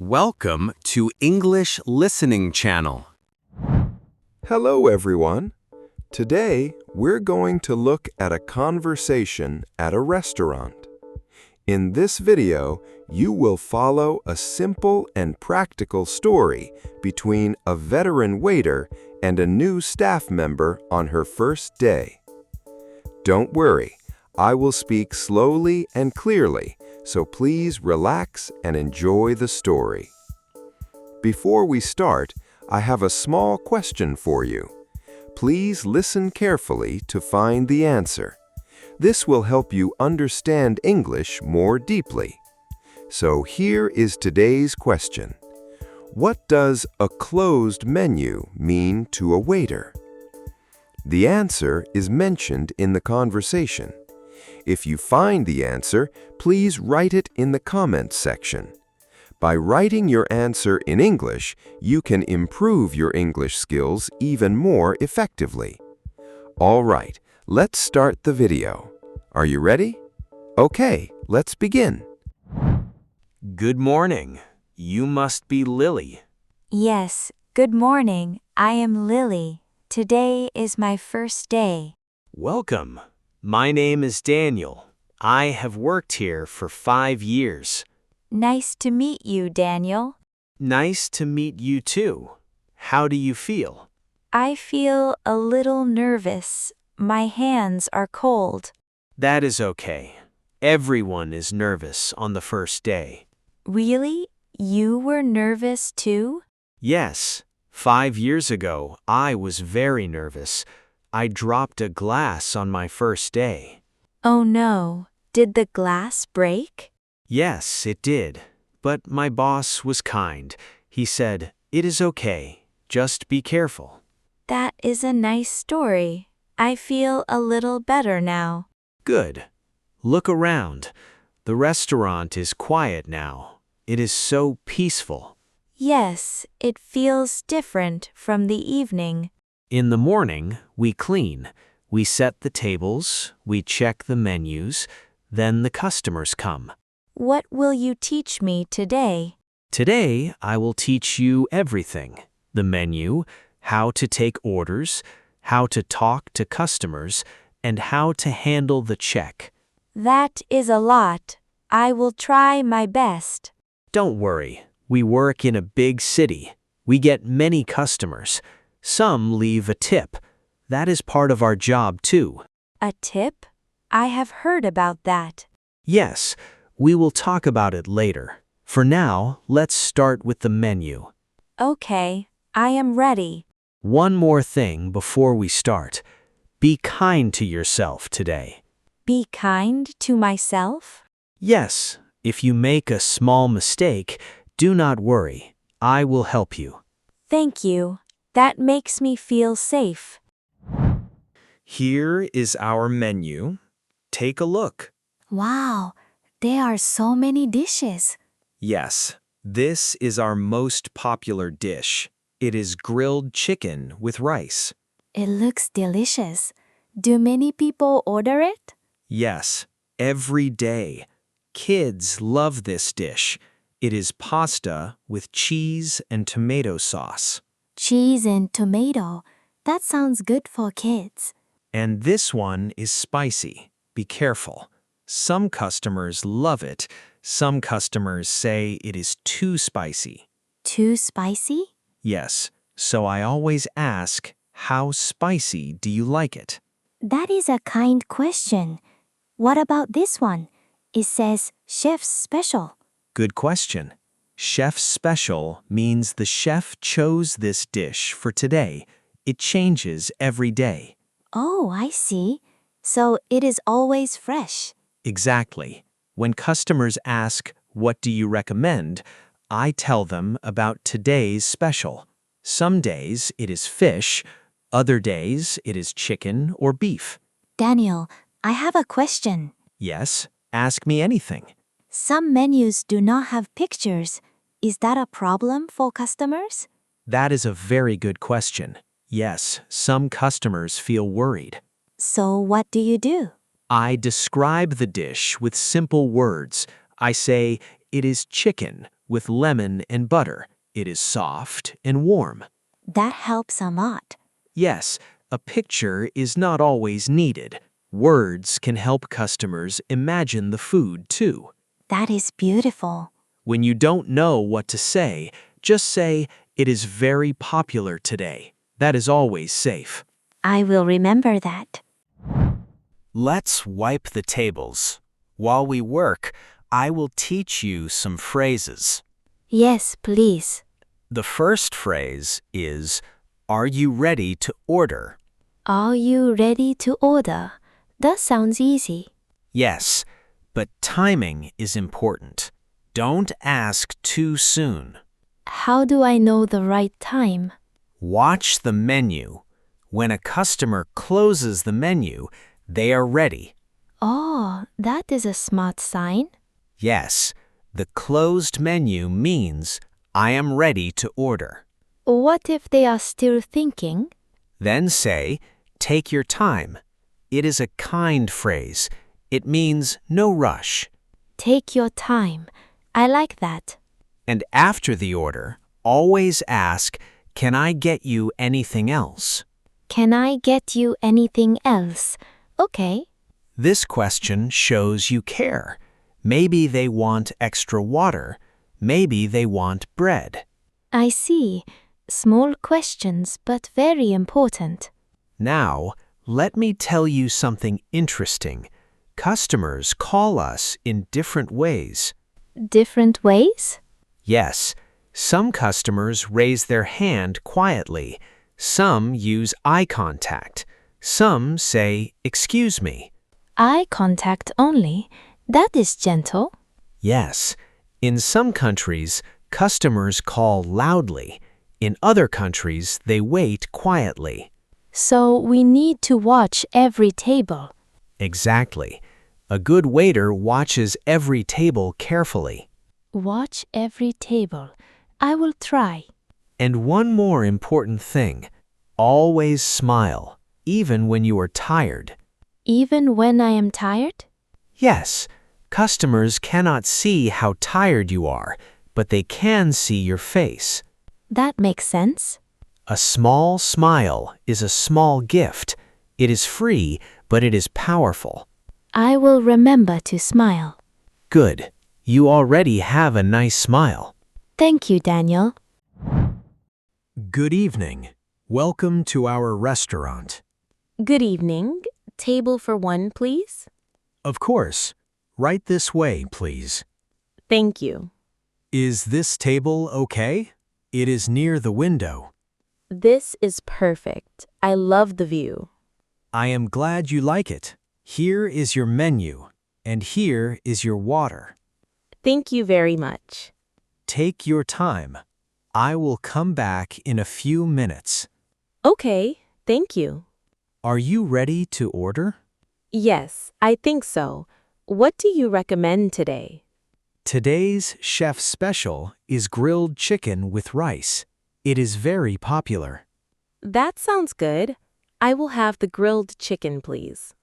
Welcome to English Listening Channel. Hello, everyone. Today, we're going to look at a conversation at a restaurant. In this video, you will follow a simple and practical story between a veteran waiter and a new staff member on her first day. Don't worry, I will speak slowly and clearly, so please relax and enjoy the story. Before we start, I have a small question for you. Please listen carefully to find the answer. This will help you understand English more deeply. So here is today's question. What does a closed menu mean to a waiter? The answer is mentioned in the conversation. If you find the answer, please write it in the comments section. By writing your answer in English, you can improve your English skills even more effectively. All right, let's start the video. Are you ready? Okay, let's begin. Good morning. You must be Lily. Yes, good morning. I am Lily. Today is my first day. Welcome. My name is Daniel. I have worked here for 5 years. Nice to meet you, Daniel. Nice to meet you too. How do you feel? I feel a little nervous. My hands are cold. That is okay. Everyone is nervous on the first day. Really? You were nervous too? Yes. 5 years ago, I was very nervous. I dropped a glass on my first day. Oh no, did the glass break? Yes, it did. But my boss was kind. He said, "It is okay. Just be careful." That is a nice story. I feel a little better now. Good. Look around. The restaurant is quiet now. It is so peaceful. Yes, it feels different from the evening. In the morning, we clean. We set the tables, we check the menus, then the customers come. What will you teach me today? Today, I will teach you everything. The menu, how to take orders, how to talk to customers, and how to handle the check. That is a lot. I will try my best. Don't worry, we work in a big city. We get many customers. Some leave a tip. That is part of our job too. A tip? I have heard about that. Yes, we will talk about it later. For now, let's start with the menu. Okay, I am ready. One more thing before we start. Be kind to yourself today. Be kind to myself? Yes, if you make a small mistake, do not worry. I will help you. Thank you. That makes me feel safe. Here is our menu. Take a look. Wow, there are so many dishes. Yes, this is our most popular dish. It is grilled chicken with rice. It looks delicious. Do many people order it? Yes, every day. Kids love this dish. It is pasta with cheese and tomato sauce. Cheese and tomato. That sounds good for kids. And this one is spicy. Be careful. Some customers love it. Some customers say it is too spicy. Too spicy? Yes, so I always ask, how spicy do you like it? That is a kind question. What about this one? It says chef's special. Good question. Chef's special means the chef chose this dish for today. It changes every day. Oh, I see. So it is always fresh. Exactly. When customers ask, "What do you recommend?" I tell them about today's special. Some days it is fish, other days it is chicken or beef. Daniel, I have a question. Yes, ask me anything. Some menus do not have pictures. Is that a problem for customers? That is a very good question. Yes, some customers feel worried. So what do you do? I describe the dish with simple words. I say, "It is chicken with lemon and butter. It is soft and warm. That helps a lot. Yes, a picture is not always needed. Words can help customers imagine the food too. That is beautiful. When you don't know what to say, just say, "It is very popular today." That is always safe. I will remember that. Let's wipe the tables. While we work, I will teach you some phrases. Yes, please. The first phrase is, "Are you ready to order?" Are you ready to order? That sounds easy. Yes, but timing is important. Don't ask too soon. How do I know the right time? Watch the menu. When a customer closes the menu, they are ready. Oh, that is a smart sign. Yes, the closed menu means I am ready to order. What if they are still thinking? Then say, "Take your time." It is a kind phrase. It means no rush. Take your time. I like that. And after the order, always ask, "Can I get you anything else?" Can I get you anything else? Okay. This question shows you care. Maybe they want extra water. Maybe they want bread. I see. Small questions, but very important. Now, let me tell you something interesting. Customers call us in different ways. Different ways? Yes, some customers raise their hand quietly. Some use eye contact. Some say, "Excuse me." Eye contact only. That is gentle. Yes, in some countries, customers call loudly. In other countries, they wait quietly. So we need to watch every table. Exactly. A good waiter watches every table carefully. Watch every table. I will try. And one more important thing. Always smile, even when you are tired. Even when I am tired? Yes, customers cannot see how tired you are, but they can see your face. That makes sense. A small smile is a small gift. It is free, but it is powerful. I will remember to smile. Good. You already have a nice smile. Thank you, Daniel. Good evening. Welcome to our restaurant. Good evening. Table for one, please. Of course. Right this way, please. Thank you. Is this table okay? It is near the window. This is perfect. I love the view. I am glad you like it. Here is your menu, and here is your water. Thank you very much. Take your time. I will come back in a few minutes. Okay, thank you. Are you ready to order? Yes, I think so. What do you recommend today? Today's chef special is grilled chicken with rice. It is very popular. That sounds good. I will have the grilled chicken, please.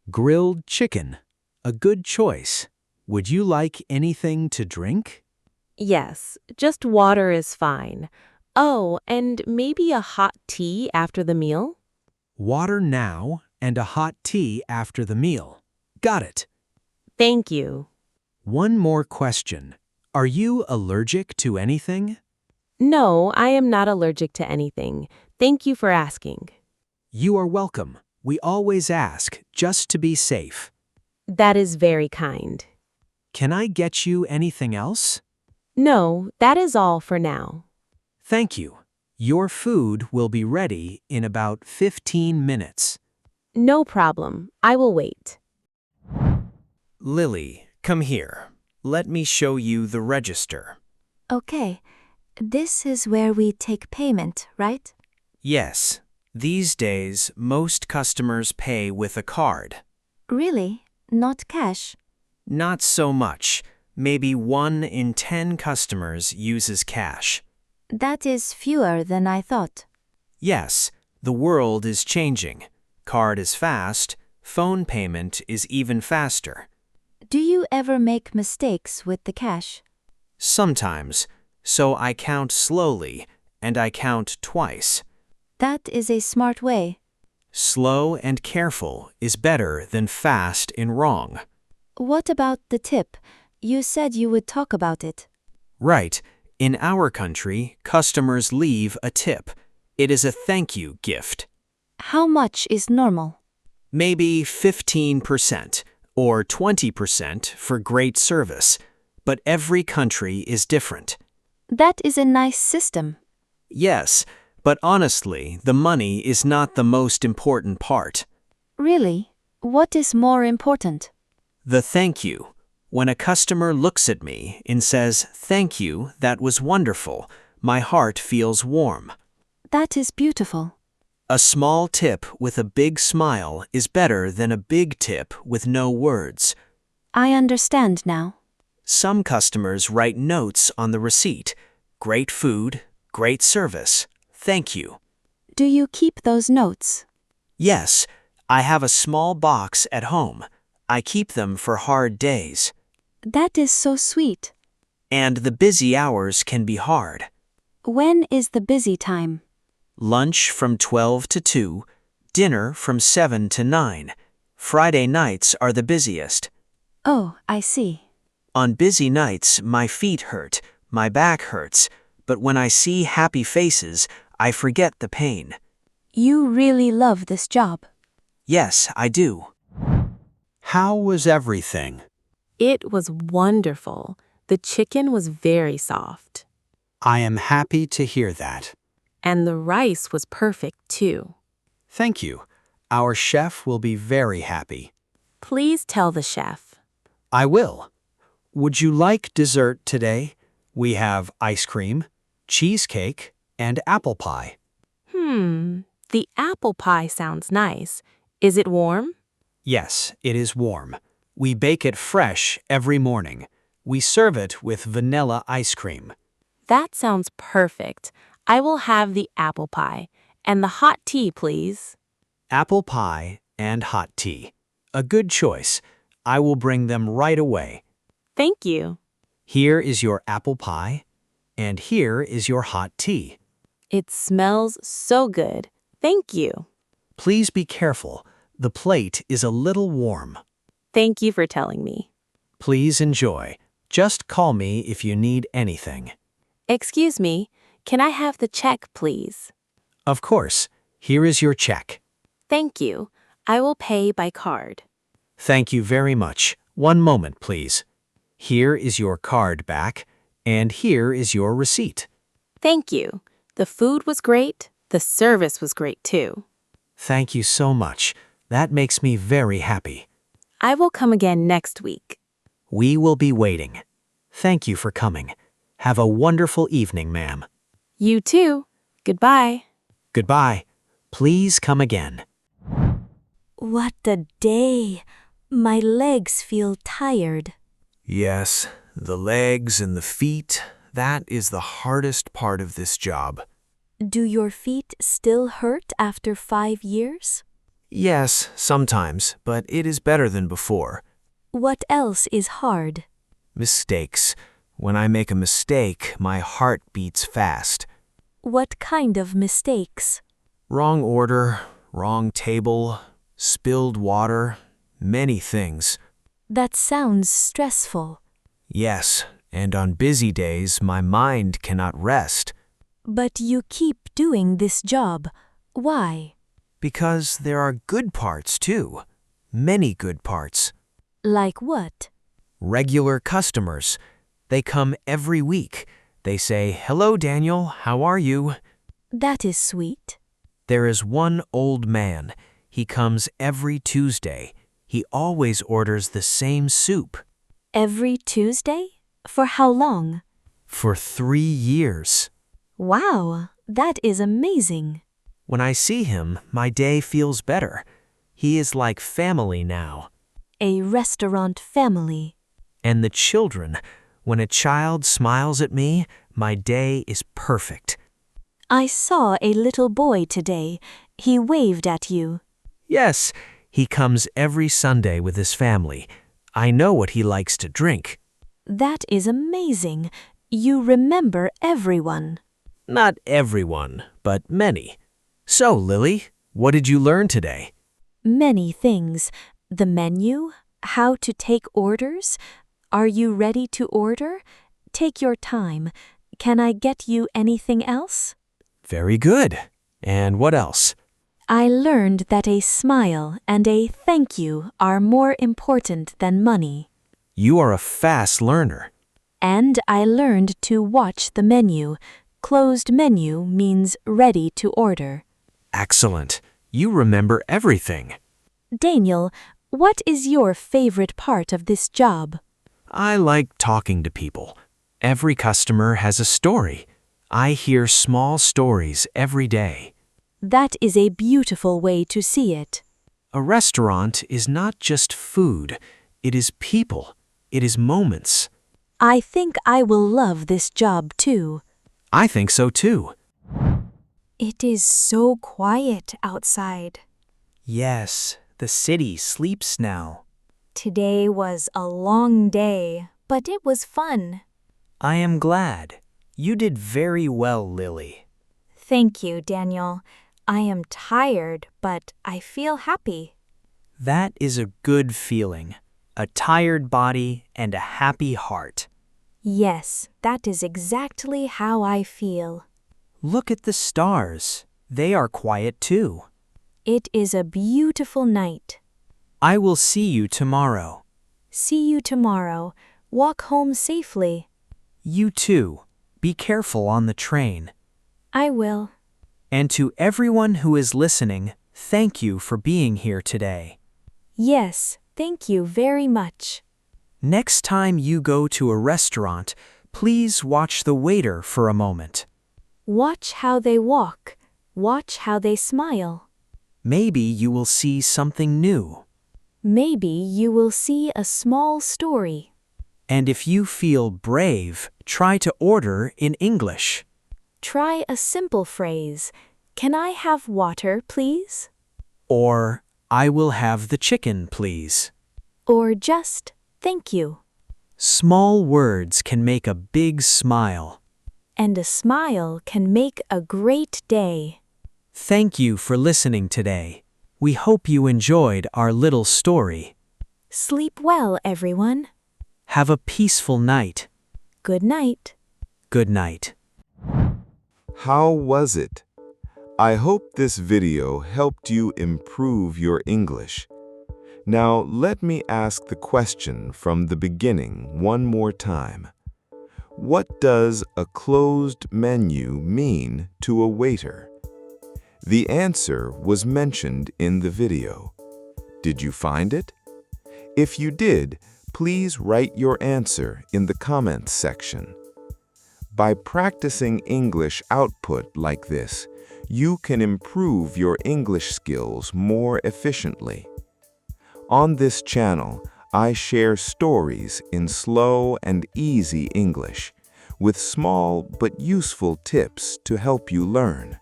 Grilled chicken. A good choice. Would you like anything to drink? Yes, just water is fine. Oh, and maybe a hot tea after the meal? Water now and a hot tea after the meal. Got it. Thank you. One more question. Are you allergic to anything? No, I am not allergic to anything. Thank you for asking. You are welcome. We always ask, just to be safe. That is very kind. Can I get you anything else? No, that is all for now. Thank you. Your food will be ready in about 15 minutes. No problem. I will wait. Lily, come here. Let me show you the register. Okay. This is where we take payment, right? Yes, these days most customers pay with a card. Really? Not cash? Not so much. Maybe 1 in 10 customers uses cash. That is fewer than I thought. Yes, the world is changing. Card is fast, phone payment is even faster. Do you ever make mistakes with the cash? Sometimes, so I count slowly and I count twice. That is a smart way. Slow and careful is better than fast and wrong. What about the tip? You said you would talk about it. Right. In our country, customers leave a tip. It is a thank you gift. How much is normal? Maybe 15% or 20% for great service, but every country is different. That is a nice system. Yes, but honestly, the money is not the most important part. Really? What is more important? The thank you. When a customer looks at me and says, "Thank you, that was wonderful," my heart feels warm. That is beautiful. A small tip with a big smile is better than a big tip with no words. I understand now. Some customers write notes on the receipt. Great food, great service, thank you. Do you keep those notes? Yes, I have a small box at home. I keep them for hard days. That is so sweet. And the busy hours can be hard. When is the busy time? Lunch from 12 to 2, dinner from 7 to 9. Friday nights are the busiest. Oh, I see. On busy nights, my feet hurt, my back hurts, but when I see happy faces, I forget the pain. You really love this job. Yes, I do. How was everything? It was wonderful. The chicken was very soft. I am happy to hear that. And the rice was perfect, too. Thank you. Our chef will be very happy. Please tell the chef. I will. Would you like dessert today? We have ice cream, cheesecake, and apple pie. The apple pie sounds nice. Is it warm? Yes, it is warm. We bake it fresh every morning. We serve it with vanilla ice cream. That sounds perfect. I will have the apple pie. And the hot tea, please. Apple pie and hot tea. A good choice. I will bring them right away. Thank you. Here is your apple pie, and here is your hot tea. It smells so good. Thank you. Please be careful. The plate is a little warm. Thank you for telling me. Please enjoy. Just call me if you need anything. Excuse me, can I have the check, please? Of course. Here is your check. Thank you. I will pay by card. Thank you very much. One moment, please. Here is your card back, and here is your receipt. Thank you. The food was great. The service was great, too. Thank you so much. That makes me very happy. I will come again next week. We will be waiting. Thank you for coming. Have a wonderful evening, ma'am. You too. Goodbye. Goodbye. Please come again. What a day. My legs feel tired. Yes, the legs and the feet, that is the hardest part of this job. Do your feet still hurt after 5 years? Yes, sometimes, but it is better than before. What else is hard? Mistakes. When I make a mistake, my heart beats fast. What kind of mistakes? Wrong order, wrong table, spilled water, many things. That sounds stressful. Yes, and on busy days, my mind cannot rest. But you keep doing this job. Why? Because there are good parts, too. Many good parts. Like what? Regular customers. They come every week. They say, "Hello, Daniel, how are you?" That is sweet. There is one old man. He comes every Tuesday. He always orders the same soup. Every Tuesday? For how long? For 3 years. Wow, that is amazing. When I see him, my day feels better. He is like family now. A restaurant family. And the children. When a child smiles at me, my day is perfect. I saw a little boy today. He waved at you. Yes, he comes every Sunday with his family. I know what he likes to drink. That is amazing. You remember everyone. Not everyone, but many. So, Lily, what did you learn today? Many things. The menu, how to take orders. Are you ready to order? Take your time. Can I get you anything else? Very good. And what else? I learned that a smile and a thank you are more important than money. You are a fast learner. And I learned to watch the menu. Closed menu means ready to order. Excellent. You remember everything. Daniel, what is your favorite part of this job? I like talking to people. Every customer has a story. I hear small stories every day. That is a beautiful way to see it. A restaurant is not just food. It is people. It is moments. I think I will love this job too. I think so too. It is so quiet outside. Yes, the city sleeps now. Today was a long day, but it was fun. I am glad. You did very well, Lily. Thank you, Daniel. I am tired, but I feel happy. That is a good feeling. A tired body and a happy heart. Yes, that is exactly how I feel. Look at the stars. They are quiet too. It is a beautiful night. I will see you tomorrow. See you tomorrow. Walk home safely. You too. Be careful on the train. I will. And to everyone who is listening, thank you for being here today. Yes, thank you very much. Next time you go to a restaurant, please watch the waiter for a moment. Watch how they walk. Watch how they smile. Maybe you will see something new. Maybe you will see a small story. And if you feel brave, try to order in English. Try a simple phrase. Can I have water, please? Or, I will have the chicken, please. Or just, thank you. Small words can make a big smile. And a smile can make a great day. Thank you for listening today. We hope you enjoyed our little story. Sleep well, everyone. Have a peaceful night. Good night. Good night. How was it? I hope this video helped you improve your English. Now let me ask the question from the beginning one more time. What does a closed menu mean to a waiter? The answer was mentioned in the video. Did you find it? If you did, please write your answer in the comments section. By practicing English output like this, you can improve your English skills more efficiently. On this channel, I share stories in slow and easy English, with small but useful tips to help you learn.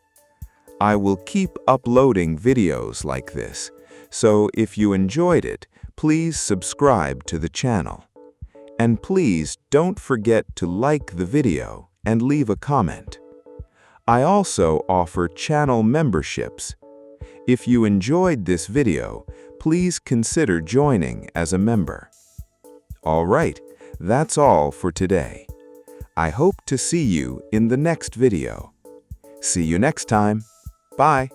I will keep uploading videos like this, so if you enjoyed it, please subscribe to the channel. And please don't forget to like the video and leave a comment. I also offer channel memberships. If you enjoyed this video, please consider joining as a member. All right, that's all for today. I hope to see you in the next video. See you next time. Bye.